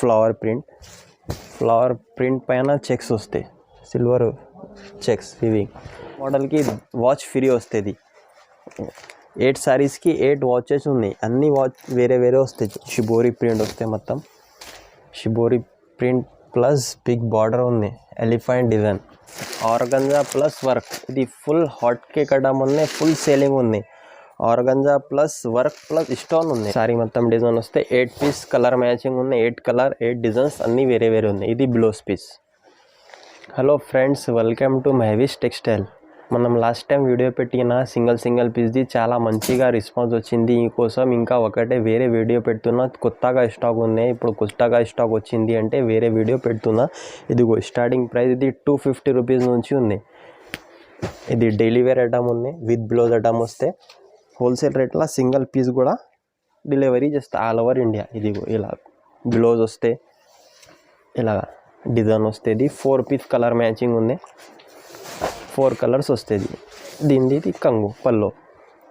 Flower print పైన checks వస్తాయి, silver checks. ఇవి మోడల్కి వాచ్ ఫ్రీ వస్తుంది. 8 సారీస్కి 8 వాచెస్ ఉన్నాయి. అన్ని వాచ్ వేరే వేరే వస్తాయి. షిబోరి ప్రింట్ వస్తాయి. మొత్తం shibori print plus big border ఉంది. Elephant design, organza plus work. ఇది ఫుల్ హాట్ కేక్ అడ్డం ఉన్నాయి. ఫుల్ సేలింగ్ ఉంది. Organza plus work plus stone ఉంది. సారీ మొత్తం డిజైన్ వస్తే 8 పీస్ కలర్ మ్యాచింగ్ ఉంది. 8 కలర్ 8 డిజైన్స్ అన్నీ వేరే వేరే ఉన్నాయి. ఇది blouse piece. Hello friends, welcome to Mahesh textile. మనం లాస్ట్ టైం వీడియో పెట్టిన సింగిల్ పీస్ది చాలా మంచిగా రెస్పాన్స్ వచ్చింది. ఇంకోసం ఇంకా ఒకటే వేరే వీడియో పెడుతున్నా. కొత్తగా స్టాక్ ఉన్నాయి. ఇప్పుడు కొత్తగా స్టాక్ వచ్చింది అంటే వేరే వీడియో పెడుతున్నా. ఇదిగో స్టార్టింగ్ ప్రైస్ ఇది 250 రూపీస్ నుంచి ఉంది. ఇది డైలీ వేర్ ఐటమ్ ఉంది. విత్ బ్లౌజ్ ఐటమ్ వస్తే హోల్సేల్ రేట్లో సింగిల్ పీస్ కూడా డెలివరీ చేస్తా ఆల్ ఓవర్ ఇండియా. ఇదిగో ఇలా బ్లౌజ్ వస్తే ఇలా డిజైన్ వస్తుంది. 4 పీస్ కలర్ మ్యాచింగ్ ఉంది. 4 కలర్స్ వస్తుంది. దీనిది కంగు పల్లో.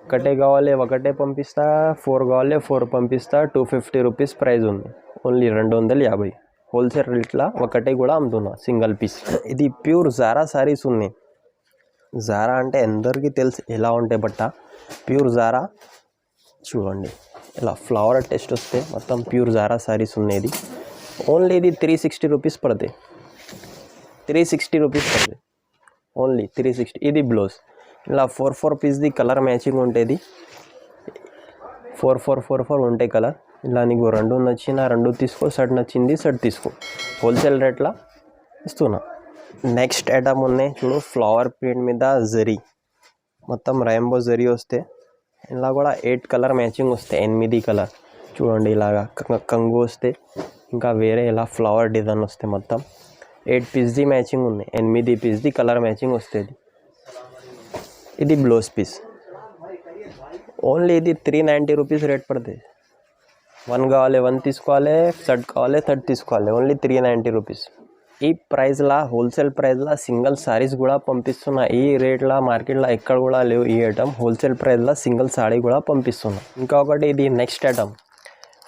ఒకటే కావాలి ఒకటే పంపిస్తా, 4 కావాలి 4 పంపిస్తా. 250 రూపీస్ ప్రైస్ ఉంది. ఓన్లీ 250 హోల్సేల్ రేట్లా ఒకటే కూడా అమ్ముతున్నా సింగిల్ పీస్. ఇది ప్యూర్ జారా సారీస్ ఉన్నాయి. జారా అంటే అందరికీ తెలుసు ఎలా ఉంటాయి బట్ట. ప్యూర్ జారా చూడండి, ఇలా ఫ్లవర్ టెస్ట్ వస్తే మొత్తం ప్యూర్ జారా సారీస్ ఉన్నాయి. ఓన్లీ ఇది 360 రూపీస్ పడుతుంది. 360 రూపీస్ పడుతుంది. ఓన్లీ 360. ఇది బ్లౌజ్ ఇలా 4 పీస్ది కలర్ మ్యాచింగ్ ఉంటుంది. 4 ఉంటాయి కలర్. ఇలా నీకు 2 నచ్చిన 2 తీసుకో, షర్ట్ నచ్చింది షర్ట్ తీసుకో. హోల్సేల్ రేట్లా ఇస్తున్నా. నెక్స్ట్ ఐటమ్ ఉన్నాయి చూడు, ఫ్లవర్ ప్రింట్ మీద జరీ, మొత్తం రెయిన్బో జరీ వస్తే ఇలా కూడా 8 కలర్ మ్యాచింగ్ వస్తాయి. 8 కలర్ చూడండి. ఇలాగా కంగు వస్తే ఇంకా వేరే ఇలా ఫ్లవర్ డిజైన్ వస్తే మొత్తం 8 పీస్ది మ్యాచింగ్ ఉంది. 8 పీస్ది కలర్ మ్యాచింగ్ వస్తుంది. ఇది బ్లౌజ్ పీస్. ఓన్లీ ఇది 390 రూపీస్ రేట్ పడుతుంది. 1 కావాలి 1 తీసుకోవాలి, షర్ట్ కావాలి షర్ట్ తీసుకోవాలి. Only 390 rupees. ఈ ప్రైస్లా హోల్సేల్ ప్రైస్లా సింగిల్ సారీస్ కూడా పంపిస్తున్నా. ఈ రేట్లా మార్కెట్లో ఎక్కడ కూడా లేవు ఈ ఐటమ్. హోల్సేల్ ప్రైస్లా సింగిల్ సారీ కూడా పంపిస్తున్నా. ఇంకొకటి ఇది నెక్స్ట్ ఐటమ్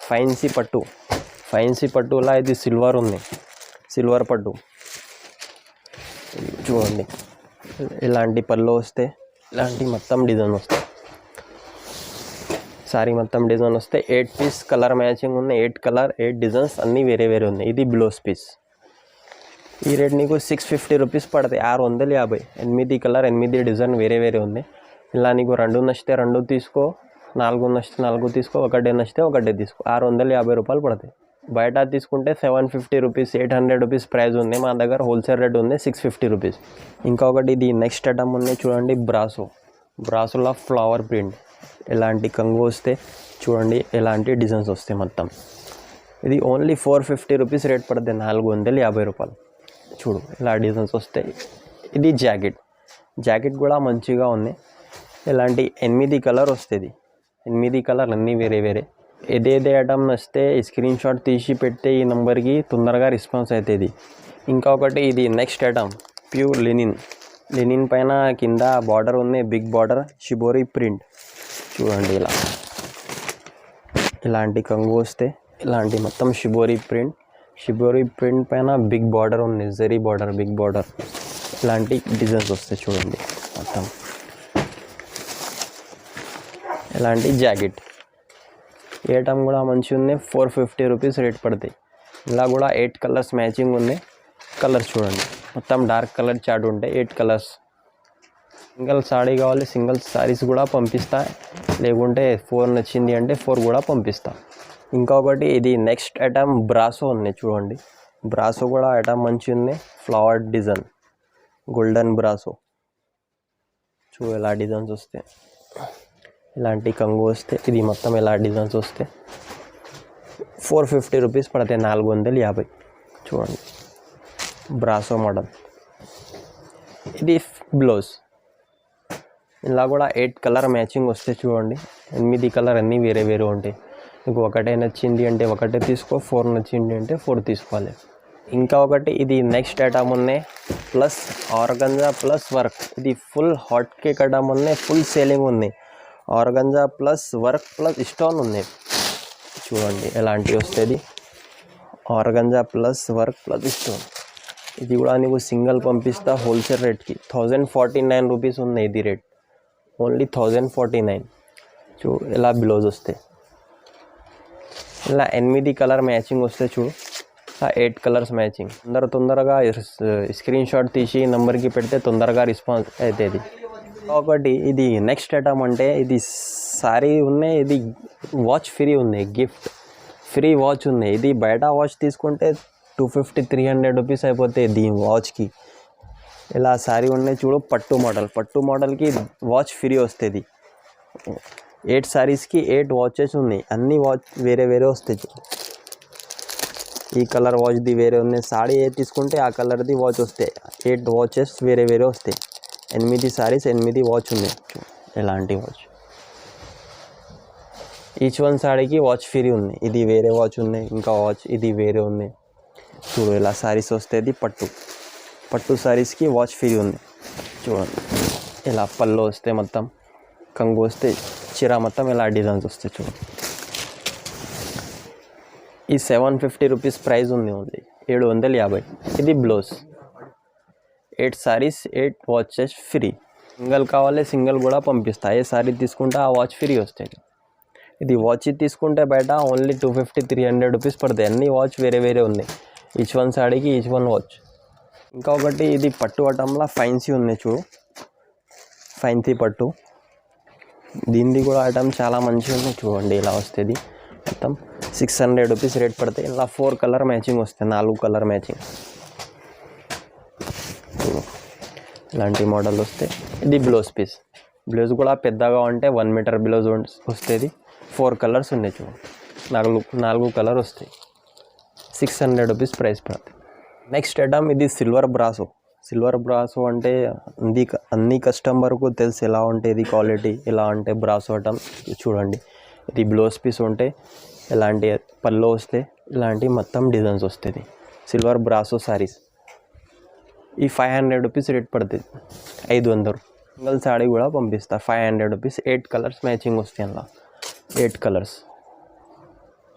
ఫైన్సీ పట్టు. ఫైన్సీ పట్టులా ఇది సిల్వర్ ఉంది. సిల్వర్ పట్టు చూడండి. ఇలాంటి పళ్ళు వస్తే ఇలాంటి మొత్తం డిజైన్ వస్తాయి. సారీ మొత్తం డిజైన్ వస్తే 8 పీస్ కలర్ మ్యాచింగ్ ఉన్నాయి. 8 కలర్ 8 డిజైన్స్ అన్నీ వేరే వేరే ఉన్నాయి. ఇది బ్లౌజ్ పీస్. ఈ రేట్ నీకు 650 రూపీస్ పడుతుంది. 650. 8 కలర్ 8 డిజైన్ వేరే వేరే ఉంది. ఇలా నీకు 2 నచ్చితే 2 తీసుకో, 4 నచ్చితే 4 తీసుకో, 1 నచ్చితే 1 తీసుకో. 650 రూపాయలు పడుతుంది. బయట తీసుకుంటే 750 రూపీస్ 800 రూపీస్ ప్రైస్ ఉంది. మా దగ్గర హోల్సేల్ రేట్ ఉంది 650 రూపీస్. ఇంకొకటి ఇది నెక్స్ట్ ఐటమ్ ఉన్నాయి చూడండి, బ్రాసోలో ఫ్లవర్ ప్రింట్. ఇలాంటి కంగు వస్తే చూడండి, ఎలాంటి డిజైన్స్ వస్తాయి మొత్తం. ఇది ఓన్లీ 450 రూపీస్ రేట్ పడుతుంది. 450 రూపాయలు. చూడు ఇలా డిజైన్స్ వస్తాయి. ఇది జాకెట్ కూడా మంచిగా ఉంది. ఇలాంటి 8 కలర్ వస్తుంది. 8 కలర్ అన్నీ వేరే వేరే. ఏదేదే ఐటమ్ నచ్చితే స్క్రీన్ షాట్ తీసి పెడితే ఈ నెంబర్కి తొందరగా రెస్పాన్స్ అవుతుంది. ఇంకొకటి ఇది నెక్స్ట్ ఐటమ్ ప్యూర్ లినిన్ పైన కింద బార్డర్ ఉంది. బిగ్ బార్డర్ షిబోరి ప్రింట్ చూడండి. ఇలాంటి కంగు వస్తే ఇలాంటి మొత్తం షిబోరి ప్రింట్ పైన బిగ్ బార్డర్ ఉంది. Zari border, big border. ఇలాంటి డిజైన్స్ వస్తాయి చూడండి మొత్తం. ఇలాంటి జాకెట్. ఈ ఐటమ్ కూడా మంచిగా ఉంది. 450 రూపీస్ రేట్ పడతాయి. ఇలా కూడా 8 కలర్స్ మ్యాచింగ్ ఉంది. కలర్స్ చూడండి, మొత్తం డార్క్ కలర్ చార్ట్ ఉంటాయి. 8 కలర్స్. సింగిల్ సారీ కావాలి సింగిల్ సారీస్ కూడా పంపిస్తా. లేకుంటే 4 నచ్చింది అంటే 4 కూడా పంపిస్తా. ఇంకొకటి ఇది నెక్స్ట్ ఐటమ్ బ్రాసో ఉంది చూడండి. బ్రాసో కూడా ఐటమ్ మంచిగా ఉంది. Flower design, golden brasso. ఇలా డిజైన్స్ వస్తే ఇలాంటి కంగు వస్తే ఇది మొత్తం ఇలా డిజైన్స్ వస్తే 450 రూపీస్ పడతాయి. 450 చూడండి. Brasso model. ఇది బ్లౌజ్. ఇలా కూడా 8 కలర్ మ్యాచింగ్ వస్తే చూడండి. 8 కలర్ అన్నీ వేరే వేరే ఉంటాయి. మీకు ఒకటే నచ్చింది అంటే ఒకటే తీసుకో, 4 నచ్చింది అంటే 4 తీసుకోవాలి. ఇంకా ఒకటి ఇది నెక్స్ట్ ఐటమ్ ఉన్నాయి, ప్లస్ ఆర్గంజా ప్లస్ వర్క్. ఇది ఫుల్ హాట్ కేక్ ఐటమ్ ఉన్నాయి. ఫుల్ సేలింగ్ ఉంది. Organza plus work plus stone ఉంది చూడండి. ఎలాంటివి వస్తుంది. Organza plus work plus stone. ఇది కూడా నీకు సింగిల్ పంపిస్తా హోల్సేల్ రేట్కి 1049 రూపీస్ ఉంది ఇది రేట్. ఓన్లీ 1049. చూడు ఇలా బ్లౌజ్ వస్తాయి. ఇలా 8 కలర్ మ్యాచింగ్ వస్తే చూడు, ఇలా 8 కలర్స్ మ్యాచింగ్. తొందరగా స్క్రీన్ షాట్ తీసి నెంబర్కి పెడితే తొందరగా రెస్పాన్స్ అవుతుంది. ఒకటి ఇది నెక్స్ట్ ఐటమ్ అంటే ఇది సారీ ఉన్నాయి, ఇది వాచ్ ఫ్రీ ఉంది, గిఫ్ట్ ఫ్రీ వాచ్ ఉంది. ఇది బయట వాచ్ తీసుకుంటే 250-300 రూపీస్ అయిపోతాయి దీని వాచ్కి. ఇలా సారీ ఉన్నాయి చూడు, పట్టు మోడల్కి వాచ్ ఫ్రీ వస్తుంది. 8 సారీస్కి 8 వాచెస్ ఉన్నాయి. అన్ని వాచ్ వేరే వస్తాయి. ఈ కలర్ వాచ్ది వేరే ఉన్నాయి. సారీ ఏది తీసుకుంటే ఆ కలర్ది వాచ్ వస్తాయి. 8 వాచెస్ వేరే వస్తాయి. 8 సారీస్ 8 వాచ్ ఉన్నాయి. ఎలాంటి వాచ్, ఈచ్ వన్ సారీకి వాచ్ ఫ్రీ ఉంది. ఇది వేరే వాచ్ ఉన్నాయి, ఇంకా వాచ్ ఇది వేరే ఉంది. చూడు ఇలా సారీస్ వస్తుంది. పట్టు సారీస్కి వాచ్ ఫ్రీ ఉంది. చూడండి ఇలా పళ్ళు వస్తే మొత్తం, కంగు వస్తే, చీర మొత్తం ఇలా డిజైన్స్ వస్తాయి. చూడండి ఈ 750 రూపీస్ ప్రైస్ ఉంది. ఓన్లీ 750. ఇది blouse. 8 saris 8 watches free. Single కావాలి సింగిల్ కూడా పంపిస్తా. ఏ సారీ తీసుకుంటే ఆ వాచ్ ఫ్రీ వస్తుంది. ఇది వాచ్ తీసుకుంటే బయట ఓన్లీ 250-300 రూపీస్ పడతాయి. అన్ని వాచ్ వేరే ఉన్నాయి. ఈచ్ వన్ సాడీకి ఈచ్ వన్ వాచ్. ఇంకా ఒకటి ఇది పట్టు ఐటంలో ఫైన్సీ ఉన్నాయి చూడు, ఫైన్సీ పట్టు. దీనిది కూడా ఐటమ్ చాలా మంచిగా ఉన్నాయి. చూడండి ఇలా వస్తుంది. మొత్తం 600 రూపీస్ రేట్ పడతాయి. ఇలా 4 కలర్ మ్యాచింగ్ వస్తాయి, 4 కలర్ మ్యాచింగ్. ఇలాంటి మోడల్ వస్తే ఇది బ్లౌజ్ పీస్. బ్లౌజ్ కూడా పెద్దగా ఉంటే 1 మీటర్ బ్లౌజ్ వస్తుంది. 4 కలర్స్ ఉన్నాయి చూడు, 4 కలర్ వస్తాయి. 600 రూపీస్ ప్రైస్ పడుతుంది. నెక్స్ట్ ఐటమ్ ఇది సిల్వర్ బ్రాసో అంటే అన్ని కస్టమర్కు తెలుసు ఎలా ఉంటుంది క్వాలిటీ, ఎలా అంటే బ్రాసో ఐటమ్. చూడండి ఇది బ్లౌజ్ పీస్ ఉంటే ఇలాంటి పళ్ళు వస్తే, ఇలాంటి మొత్తం డిజైన్స్ వస్తుంది. సిల్వర్ బ్రాసో సారీస్ ఈ 500 రూపీస్ రేట్ పడుతుంది. 500. సింగిల్ సాడీ కూడా పంపిస్తా 500 రూపీస్. 8 కలర్స్ మ్యాచింగ్ వస్తాయి. అలా 8 కలర్స్.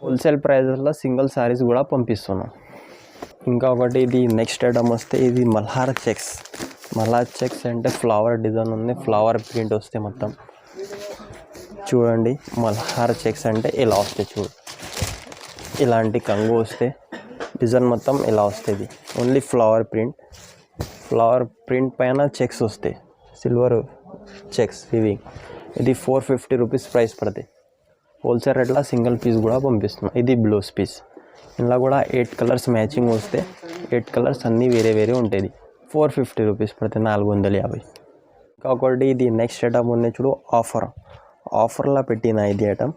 హోల్సేల్ ప్రైస్లో సింగిల్ సారీస్ కూడా పంపిస్తున్నాం. ఇంకా ఒకటి ఇది నెక్స్ట్ ఐటమ్ వస్తే ఇది మల్హార్ చెక్స్ అంటే ఫ్లవర్ డిజైన్ ఉంది, ఫ్లవర్ ప్రింట్ వస్తే మొత్తం. చూడండి మల్హార్ చెక్స్ అంటే ఇలా వస్తాయి. చూడు ఇలాంటి కంగు వస్తే డిజైన్ మొత్తం ఇలా వస్తుంది. ఓన్లీ ఫ్లవర్ ప్రింట్ పైన చెక్స్ వస్తాయి, సిల్వర్ చెక్స్ వివింగ్. ఇది 450 రూపీస్ ప్రైస్ పడుతుంది. హోల్సేల్ రేట్లో సింగిల్ పీస్ కూడా పంపిస్తున్నాం. ఇది బ్లౌజ్ పీస్. ఇందులో కూడా 8 కలర్స్ మ్యాచింగ్ వస్తే, 8 కలర్స్ అన్నీ వేరే ఉంటుంది. 450 రూపీస్ పడుతుంది, 450. ఇంకా ఒకటి ఇది నెక్స్ట్ ఐటమ్ ఉన్నాయి చూడు, ఆఫర్లో పెట్టిన ఇది ఐటమ్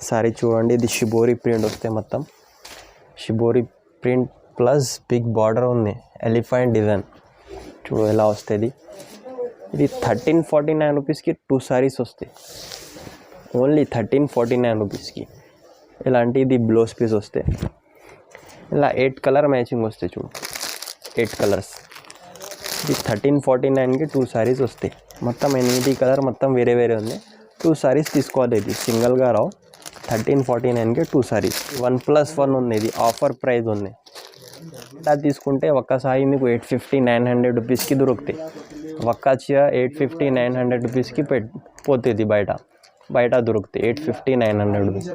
సారీ. చూడండి ఇది షిబోరి ప్రింట్ వస్తే మొత్తం, shibori print plus big border ఉంది, ఎలిఫెంట్ డిజైన్. చూడు ఎలా వస్తుంది. ఇది 1349 రూపీస్కి 2 సారీస్ వస్తాయి. ఓన్లీ 1349 రూపీస్కి. ఇలాంటి ఇది బ్లౌజ్ పీస్ వస్తే ఇలా 8 కలర్ మ్యాచింగ్ వస్తాయి. చూడు 8 కలర్స్. ఇది 1349కి 2 సారీస్ వస్తాయి. మొత్తం 8 కలర్ మొత్తం వేరే ఉంది. 2 సారీస్ తీసుకోవాలి. ఇది సింగిల్గా రావు. 1349కి 2 సారీస్. 1+1 ఉంది. ఇది ఆఫర్ ప్రైస్ ఉంది. ఇలా తీసుకుంటే ఒక్కసారి మీకు 850-900 రూపీస్కి దొరుకుతాయి. ఒక్క చీర 850-900 రూపీస్కి పోతుంది. బయట దొరుకుతాయి 850-900 రూపీస్.